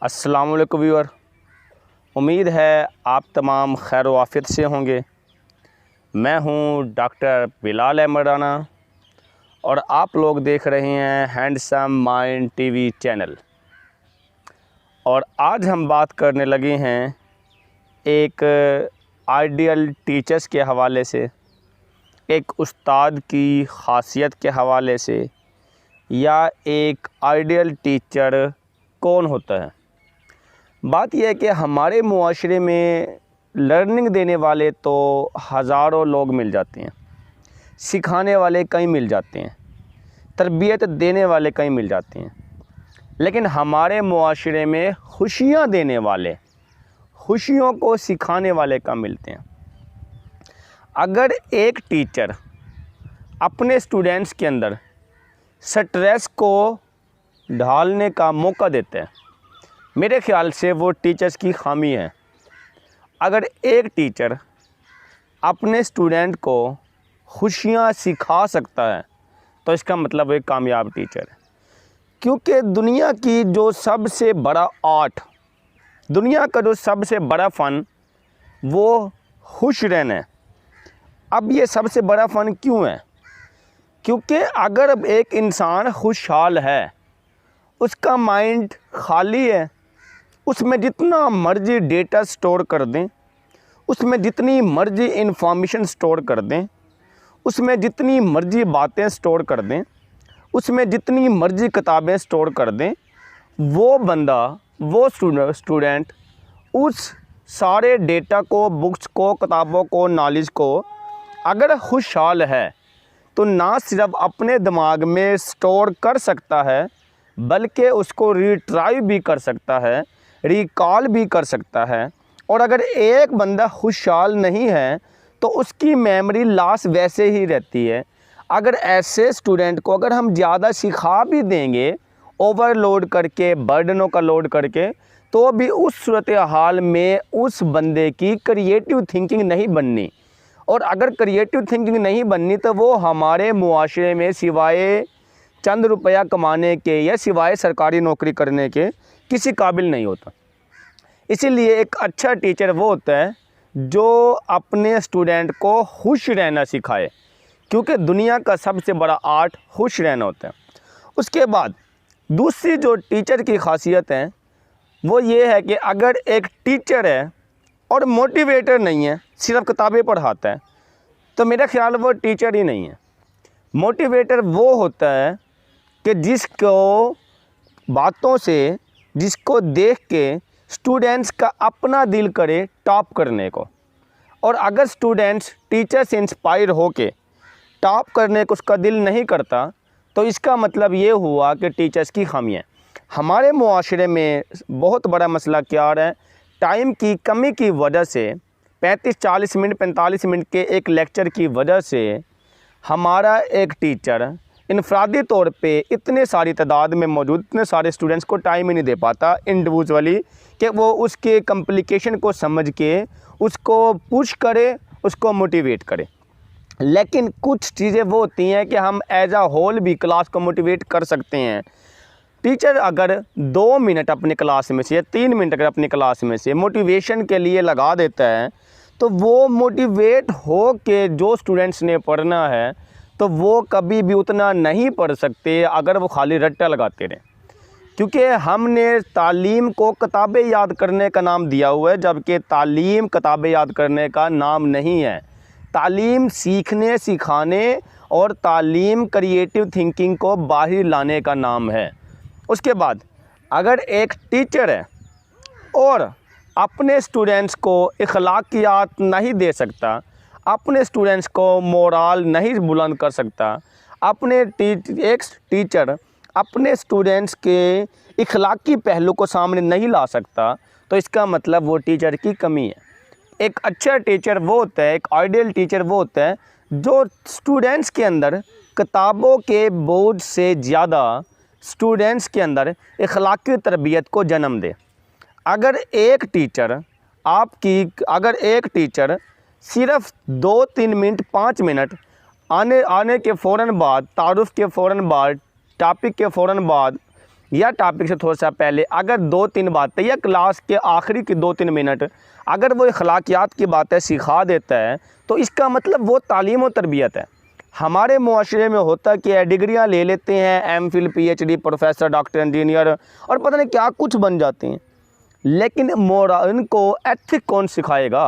अस्सलाम वालेकुम व्यूअर, उम्मीद है आप तमाम खैर व आफियत से होंगे। मैं हूं डॉक्टर बिलाल अहमद राना और आप लोग देख रहे हैं हैंडसम माइंड टीवी चैनल। और आज हम बात करने लगे हैं एक आइडियल टीचर्स के हवाले से, एक उस्ताद की ख़ासियत के हवाले से, या एक आइडियल टीचर कौन होता है। बात यह है कि हमारे मुआशरे में लर्निंग देने वाले तो हज़ारों लोग मिल जाते हैं, सिखाने वाले कई मिल जाते हैं, तरबियत देने वाले कई मिल जाते हैं, लेकिन हमारे मुआशरे में खुशियाँ देने वाले, खुशियों को सिखाने वाले कम मिलते हैं। अगर एक टीचर अपने स्टूडेंट्स के अंदर स्ट्रेस को ढालने का मौका देते हैं, मेरे ख़्याल से वो टीचर्स की खामी है। अगर एक टीचर अपने स्टूडेंट को खुशियाँ सिखा सकता है तो इसका मतलब एक कामयाब टीचर है। क्योंकि दुनिया की जो सबसे बड़ा आर्ट, दुनिया का जो सबसे बड़ा फ़न वो खुश रहना है। अब ये सबसे बड़ा फ़न क्यों है? क्योंकि अगर एक इंसान खुशहाल है, उसका माइंड खाली है, उसमें जितना मर्ज़ी डेटा स्टोर कर दें, उसमें जितनी मर्ज़ी इंफॉर्मेशन स्टोर कर दें, उसमें जितनी मर्ज़ी बातें स्टोर कर दें, उसमें जितनी मर्ज़ी किताबें स्टोर कर दें, वो बंदा, वो स्टूडेंट उस सारे डेटा को, बुक्स को, किताबों को, नॉलेज को अगर खुशहाल है तो ना सिर्फ अपने दिमाग में स्टोर कर सकता है बल्कि उसको रिट्राइव भी कर सकता है, रिकॉल भी कर सकता है। और अगर एक बंदा खुशहाल नहीं है तो उसकी मेमोरी लॉस वैसे ही रहती है। अगर ऐसे स्टूडेंट को अगर हम ज़्यादा सिखा भी देंगे, ओवरलोड करके, बर्डनों का लोड करके, तो भी उस सूरत हाल में उस बंदे की क्रिएटिव थिंकिंग नहीं बननी। और अगर क्रिएटिव थिंकिंग नहीं बननी तो वो हमारे मुआशरे में सिवाय चंद रुपया कमाने के या सिवाय सरकारी नौकरी करने के किसी काबिल नहीं होता। इसीलिए एक अच्छा टीचर वो होता है जो अपने स्टूडेंट को खुश रहना सिखाए, क्योंकि दुनिया का सबसे बड़ा आर्ट खुश रहना होता है। उसके बाद दूसरी जो टीचर की खासियत है वो ये है कि अगर एक टीचर है और मोटिवेटर नहीं है, सिर्फ किताबें पढ़ाता है, तो मेरा ख्याल वो टीचर ही नहीं है। मोटिवेटर वो होता है कि जिसको बातों से, जिसको देख के स्टूडेंट्स का अपना दिल करे टॉप करने को। और अगर स्टूडेंट्स टीचर से इंस्पायर होके टॉप करने को उसका दिल नहीं करता तो इसका मतलब ये हुआ कि टीचर्स की खामी है। हमारे मुआशरे में बहुत बड़ा मसला क्या आ रहा है, टाइम की कमी की वजह से 35-40 मिनट 45 मिनट के एक लेक्चर की वजह से हमारा एक टीचर इनफरादी तौर पे इतने सारी तादाद में मौजूद इतने सारे स्टूडेंट्स को टाइम ही नहीं दे पाता इंडिविजुअली कि वो उसके कम्प्लिकेशन को समझ के उसको पुश करे, उसको मोटिवेट करे। लेकिन कुछ चीज़ें वो होती हैं कि हम एज आ होल भी क्लास को मोटिवेट कर सकते हैं। टीचर अगर 2 मिनट अपनी क्लास में से या 3 मिनट अगर अपनी क्लास में से मोटिवेशन के लिए लगा देता है तो वो मोटिवेट हो के जो स्टूडेंट्स ने पढ़ना है तो वो कभी भी उतना नहीं पढ़ सकते अगर वो खाली रट्टा लगाते रहें। क्योंकि हमने तालीम को किताबें याद करने का नाम दिया हुआ है, जबकि तालीम किताबें याद करने का नाम नहीं है। तालीम सीखने, सिखाने और तालीम क्रिएटिव थिंकिंग को बाहर लाने का नाम है। उसके बाद अगर एक टीचर है और अपने स्टूडेंट्स को इखलाकियात नहीं दे सकता, अपने स्टूडेंट्स को मोरल नहीं बुलंद कर सकता, एक टीचर अपने स्टूडेंट्स के इखलाकी पहलू को सामने नहीं ला सकता तो इसका मतलब वो टीचर की कमी है। एक अच्छा टीचर वो होता है, एक आइडियल टीचर वो होता है जो स्टूडेंट्स के अंदर किताबों के बोझ से ज़्यादा स्टूडेंट्स के अंदर इखलाकी तरबियत को जन्म दे। अगर एक टीचर सिर्फ 2-3 मिनट 5 मिनट आने के फ़ौरन बाद, तारुफ़ के फ़ौरन बाद, टॉपिक के फ़ौरन बाद या टॉपिक से थोड़ा सा पहले अगर 2-3 बातें या क्लास के आखिरी के 2-3 मिनट अगर वो अखलाकियात की बातें सिखा देता है तो इसका मतलब वो तालीम और तरबियत है। हमारे मुआशरे में होता क्या है, डिग्रियां ले लेते हैं, MPhil, PhD, professor, doctor, engineer और पता नहीं क्या कुछ बन जाते हैं, लेकिन इनको एथिक कौन सिखाएगा,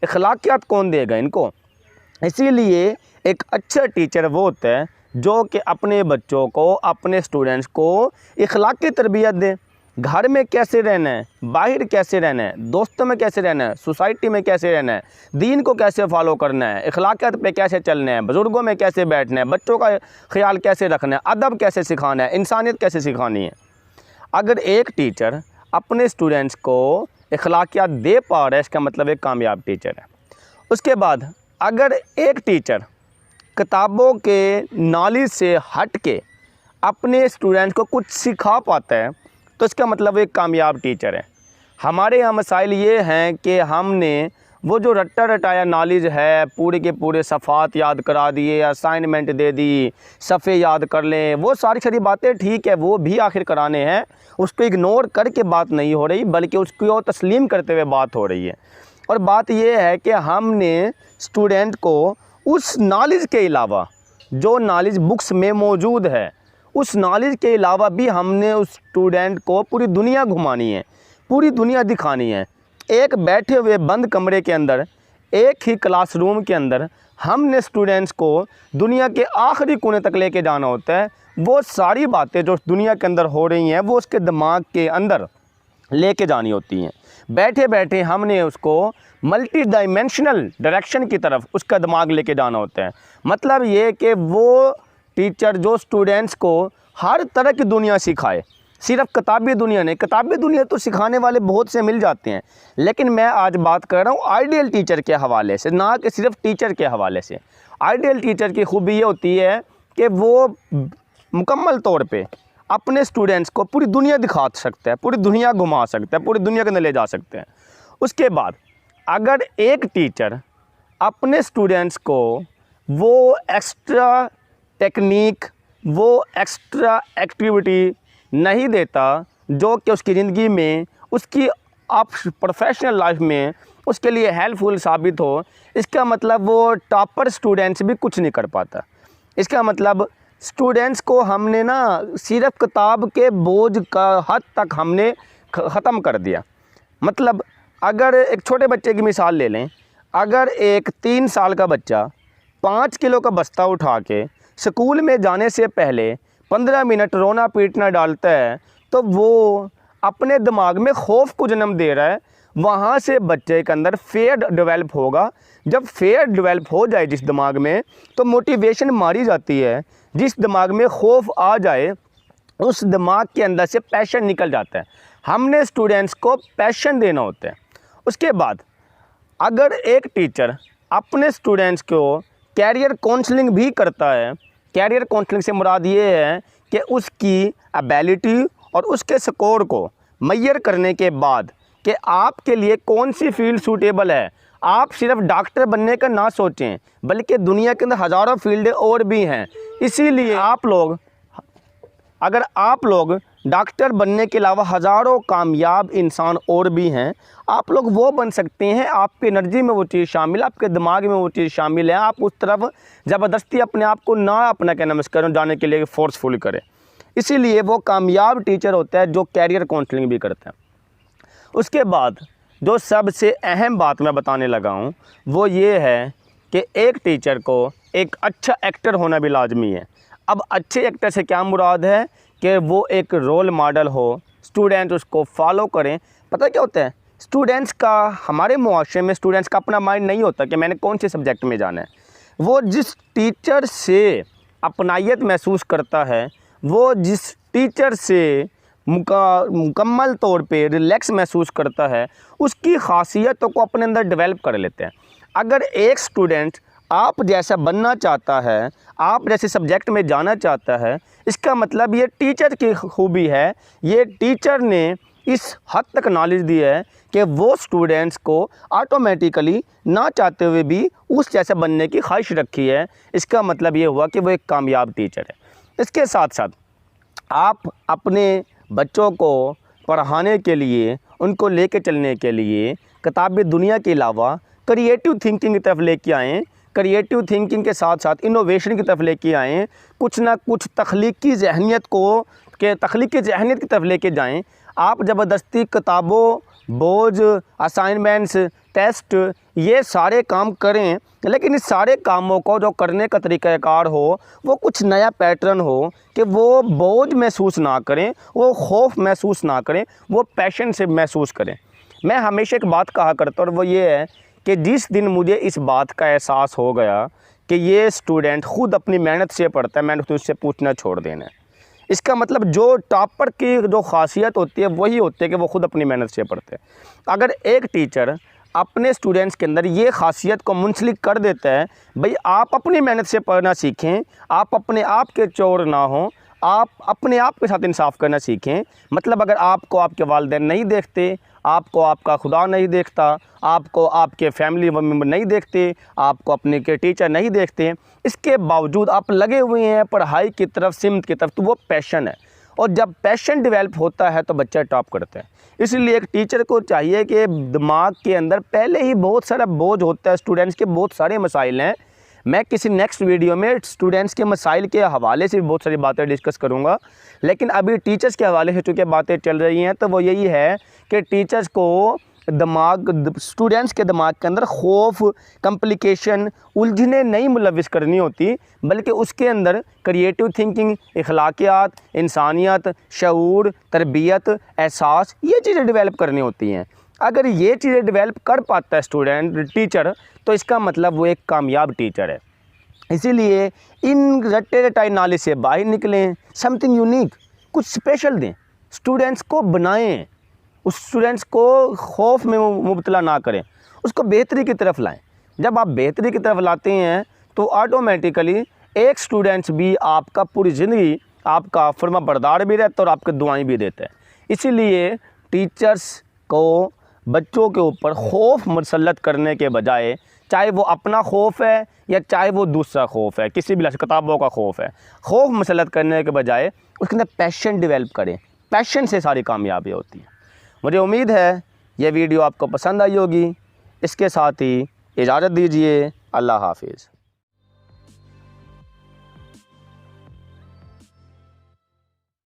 अखलाकियात कौन देगा इनको। इसीलिए एक अच्छा टीचर वो होता है जो कि अपने बच्चों को, अपने स्टूडेंट्स को अखलाकी तरबियत दे। घर में कैसे रहना है, बाहर कैसे रहना है, दोस्तों में कैसे रहना है, सोसाइटी में कैसे रहना है, दीन को कैसे फॉलो करना है, अखलाकियत पे कैसे चलना है, बुज़ुर्गों में कैसे बैठना है, बच्चों का ख्याल कैसे रखना है, अदब कैसे सिखाना है, इंसानियत कैसे सिखानी है। अगर एक टीचर अपने स्टूडेंट्स को अखलाकियात दे पा रहा है इसका मतलब एक कामयाब टीचर है। उसके बाद अगर एक टीचर किताबों के नॉलेज से हट के अपने स्टूडेंट्स को कुछ सिखा पाता है तो इसका मतलब एक कामयाब टीचर है। हमारे यहाँ मसाइल ये हैं कि हमने वो जो रट्टा रटाया नॉलेज है, पूरे के पूरे सफ़ात याद करा दिए, असाइनमेंट दे दी, सफ़े याद कर लें, वो सारी बातें ठीक है, वो भी आखिर कराने हैं, उसको इग्नोर करके बात नहीं हो रही बल्कि उसको तस्लीम करते हुए बात हो रही है। और बात ये है कि हमने स्टूडेंट को उस नॉलेज के अलावा जो नॉलेज बुक्स में मौजूद है उस नॉलेज के अलावा भी हमने उस स्टूडेंट को पूरी दुनिया घुमानी है, पूरी दुनिया दिखानी है। एक बैठे हुए बंद कमरे के अंदर, एक ही क्लासरूम के अंदर हमने स्टूडेंट्स को दुनिया के आखिरी कोने तक लेके जाना होता है। वो सारी बातें जो दुनिया के अंदर हो रही हैं वो उसके दिमाग के अंदर लेके जानी होती हैं। बैठे बैठे हमने उसको मल्टी डायमेंशनल डायरेक्शन की तरफ उसका दिमाग लेके जाना होता है। मतलब ये कि वो टीचर जो स्टूडेंट्स को हर तरह की दुनिया सिखाए, सिर्फ किताबी दुनिया नहीं, किताबी दुनिया तो सिखाने वाले बहुत से मिल जाते हैं, लेकिन मैं आज बात कर रहा हूँ आइडियल टीचर के हवाले से, ना कि सिर्फ टीचर के हवाले से। आइडियल टीचर की खूबी ये होती है कि वो मुकम्मल तौर पे अपने स्टूडेंट्स को पूरी दुनिया दिखा सकता है, पूरी दुनिया घुमा सकता है, पूरी दुनिया के अंदर ले जा सकते हैं। उसके बाद अगर एक टीचर अपने स्टूडेंट्स को वो एक्स्ट्रा टेक्निक, वो एक्स्ट्रा एक्टिविटी नहीं देता जो कि उसकी ज़िंदगी में, उसकी प्रोफेशनल लाइफ में उसके लिए हेल्पफुल साबित हो, इसका मतलब वो टॉपर स्टूडेंट्स भी कुछ नहीं कर पाता। इसका मतलब स्टूडेंट्स को हमने ना सिर्फ किताब के बोझ का हद तक हमने ख़त्म कर दिया। मतलब अगर एक छोटे बच्चे की मिसाल ले लें, अगर एक 3 साल का बच्चा 5 किलो का बस्ता उठा के स्कूल में जाने से पहले 15 मिनट रोना पीटना डालता है तो वो अपने दिमाग में खौफ को जन्म दे रहा है। वहाँ से बच्चे के अंदर फेयर डेवलप होगा। जब फेयर डेवलप हो जाए जिस दिमाग में, तो मोटिवेशन मारी जाती है। जिस दिमाग में खौफ आ जाए उस दिमाग के अंदर से पैशन निकल जाता है। हमने स्टूडेंट्स को पैशन देना होता है। उसके बाद अगर एक टीचर अपने स्टूडेंट्स को कैरियर काउंसलिंग भी करता है, कैरियर काउंसलिंग से मुराद ये है कि उसकी एबिलिटी और उसके स्कोर को मेजर करने के बाद कि आपके लिए कौन सी फील्ड सूटेबल है। आप सिर्फ डॉक्टर बनने का ना सोचें, बल्कि दुनिया के अंदर हज़ारों फील्डें और भी हैं। इसीलिए अगर आप लोग डॉक्टर बनने के अलावा हज़ारों कामयाब इंसान और भी हैं, आप लोग वो बन सकते हैं। आपकी एनर्जी में वो चीज़ शामिल है, आपके दिमाग में वो चीज़ शामिल है। आप उस तरफ ज़बरदस्ती अपने आप को ना अपना क्या नाम जाने के लिए फोर्सफुल करें। इसीलिए वो कामयाब टीचर होता है जो कैरियर काउंसलिंग भी करता है। उसके बाद जो सबसे अहम बात मैं बताने लगा हूँ वो ये है कि एक टीचर को एक अच्छा एक्टर होना भी लाजमी है। अब अच्छे एक्टर से क्या मुराद है कि वो एक रोल मॉडल हो, स्टूडेंट उसको फॉलो करें। पता क्या होता है, स्टूडेंट्स का, हमारे मुआशरे में स्टूडेंट्स का अपना माइंड नहीं होता कि मैंने कौन से सब्जेक्ट में जाना है। वो जिस टीचर से अपनायत महसूस करता है, वो जिस टीचर से मुकम्मल तौर पे रिलैक्स महसूस करता है, उसकी खासियतों को अपने अंदर डेवलप कर लेते हैं। अगर एक स्टूडेंट आप जैसा बनना चाहता है, आप जैसे सब्जेक्ट में जाना चाहता है, इसका मतलब ये टीचर की खूबी है। ये टीचर ने इस हद तक नॉलेज दी है कि वो स्टूडेंट्स को ऑटोमेटिकली ना चाहते हुए भी उस जैसा बनने की ख्वाहिश रखी है। इसका मतलब ये हुआ कि वो एक कामयाब टीचर है। इसके साथ साथ आप अपने बच्चों को पढ़ाने के लिए, उनको लेके चलने के लिए किताबी दुनिया के अलावा क्रिएटिव थिंकिंग की तरफ लेके आएँ। क्रिएटिव थिंकिंग के साथ साथ इनोवेशन की तरफ लेके आएँ। कुछ ना कुछ तख्लीकी ज़हनियत की तरफ लेके जाएँ। आप ज़बरदस्ती किताबों, बोझ, असाइनमेंट्स, टेस्ट ये सारे काम करें, लेकिन इस सारे कामों को जो करने का तरीक़ाकार हो वो कुछ नया पैटर्न हो कि वो बोझ महसूस ना करें, वो खौफ महसूस ना करें, वो पैशन से महसूस करें। मैं हमेशा एक बात कहा करता हूँ और वो ये है कि जिस दिन मुझे इस बात का एहसास हो गया कि ये स्टूडेंट ख़ुद अपनी मेहनत से पढ़ता है, मैंने तो उससे पूछना छोड़ देना है। इसका मतलब जो टॉपर की जो ख़ासियत होती है वही होती है कि वो ख़ुद अपनी मेहनत से पढ़ते हैं। अगर एक टीचर अपने स्टूडेंट्स के अंदर ये ख़ासियत को मुंसलिक कर देता है, भाई आप अपनी मेहनत से पढ़ना सीखें, आप अपने आप के चोर ना हों, आप अपने आप के साथ इंसाफ करना सीखें। मतलब अगर आपको आपके वालिदैन नहीं देखते, आपको आपका खुदा नहीं देखता, आपको आपके फैमिली मेम्बर नहीं देखते, आपको अपने के टीचर नहीं देखते, इसके बावजूद आप लगे हुए हैं पढ़ाई की तरफ, सिमत की तरफ, तो वो पैशन है। और जब पैशन डेवलप होता है तो बच्चा टॉप करता है। इसलिए एक टीचर को चाहिए कि दिमाग के अंदर पहले ही बहुत सारा बोझ होता है, स्टूडेंट्स के बहुत सारे मसाइल हैं। मैं किसी नेक्स्ट वीडियो में स्टूडेंट्स के मसाइल के हवाले से भी बहुत सारी बातें डिस्कस करूंगा, लेकिन अभी टीचर्स के हवाले से चूँकि बातें चल रही हैं तो वो यही है कि टीचर्स को स्टूडेंट्स के दिमाग के अंदर खौफ, कॉम्प्लिकेशन, उलझने नहीं मुलविस करनी होती, बल्कि उसके अंदर क्रिएटिव थिंकिंग, इखलाकियात, इंसानियत, शऊर, तरबियत, एहसास, ये चीज़ें डेवलप करनी होती हैं। अगर ये चीज़ें डेवलप कर पाता है टीचर, तो इसका मतलब वो एक कामयाब टीचर है। इसीलिए इन रट्टे रटाई नाले से बाहर निकलें, समथिंग यूनिक, कुछ स्पेशल दें, स्टूडेंट्स को बनाएं, उस स्टूडेंट्स को खौफ में मुब्तला ना करें, उसको बेहतरी की तरफ लाएं। जब आप बेहतरी की तरफ लाते हैं तो ऑटोमेटिकली एक स्टूडेंट्स भी आपका पूरी ज़िंदगी आपका फर्माबरदार भी रहता है और आपके दुआएं भी देता है। इसीलिए टीचर्स को बच्चों के ऊपर खौफ मुसल्लत करने के बजाय, चाहे वो अपना खौफ है या चाहे वो दूसरा खौफ है, किसी भी किताबों का खौफ है, खौफ मुसल्लत करने के बजाय उसके अंदर पैशन डेवलप करें। पैशन से सारी कामयाबी होती है। मुझे उम्मीद है ये वीडियो आपको पसंद आई होगी। इसके साथ ही इजाज़त दीजिए। अल्लाह हाफिज़।